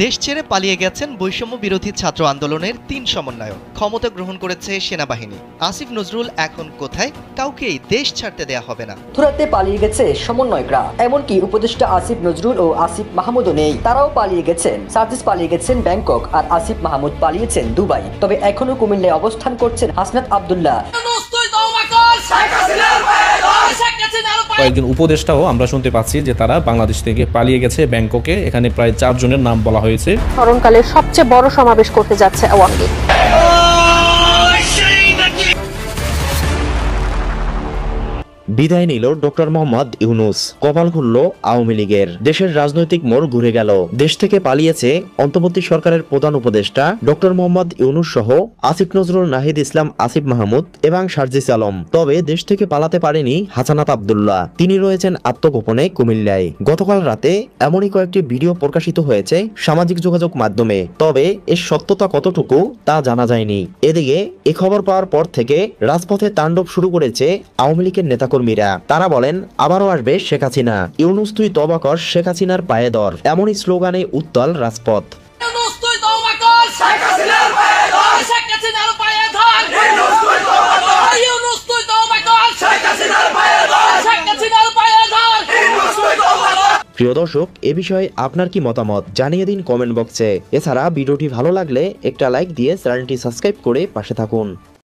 দেশ ছেড়ে পালিয়ে গেছেন বৈষম্য বিরোধী ছাত্র আন্দোলনের ৩ সমন্বয়ক। ক্ষমতা গ্রহণ করেছে সেনাবাহিনী। আসিফ নজরুল এখন কোথায়? কাউকেই দেশ ছাড়তে দেয়া হবে না। মথুরাতে পালিয়ে গেছে সমন্বয়করা। এমনকি উপদেষ্টা আসিফ নজরুল ও আসিফ মাহমুদও নেই, তারাও পালিয়ে গেছেন। সার্জিস পালিয়ে গেছেন ব্যাংকক আর আসিফ মাহমুদ পালিয়েছেন দুবাই। তবে এখনো কুমিল্লায় অবস্থান করছেন হাসনাত আব্দুল্লাহ। কয়েকজন উপদেষ্টাও আমরা শুনতে পাচ্ছি যে তারা বাংলাদেশ থেকে পালিয়ে গেছে ব্যাংককে। এখানে প্রায় 4 জনের নাম বলা হয়েছে। স্মরণকালের সবচেয়ে বড় সমাবেশ করতে যাচ্ছে আওয়ামী লীগ। বিদায় নিল ডক্টর মোহাম্মদ ইউনূস। কপাল খুলল আওয়ামী লীগের। দেশের রাজনৈতিক মোড় ঘুরে গেল। দেশ থেকে পালিয়েছে অন্তর্বর্তী সরকারের প্রধান উপদেষ্টা ডক্টর মোহাম্মদ ইউনূস সহ আসিফ নজরুল, নাহিদ ইসলাম, আসিফ মাহমুদ এবং সার্জিস আলম। তবে দেশ থেকে পালাতে পারেনি হাসানাত আব্দুল্লাহ। তিনি রয়েছেন আত্মগোপনে কুমিল্লায়। গতকাল রাতে এমনই কয়েকটি ভিডিও প্রকাশিত হয়েছে সামাজিক যোগাযোগ মাধ্যমে। তবে এর সত্যতা কতটুকু তা জানা যায়নি। এদিকে এ খবর পাওয়ার পর থেকে রাজপথে তাণ্ডব শুরু করেছে আওয়ামী লীগের নেতাকর্মীরা। তারা বলেন, আবারও আসবে শেখ হাসিনা। ইউনূস তুই তওবা কর, শেখ হাসিনার পায়ে ধর। এমনই স্লোগানে উত্তাল রাজপথ। প্রিয় দর্শক, এ বিষয়ে আপনার কি মতামত জানিয়ে দিন কমেন্ট বক্সে। এছাড়া ভিডিওটি ভালো লাগলে একটা লাইক দিয়ে চ্যানেলটি সাবস্ক্রাইব করে পাশে থাকুন।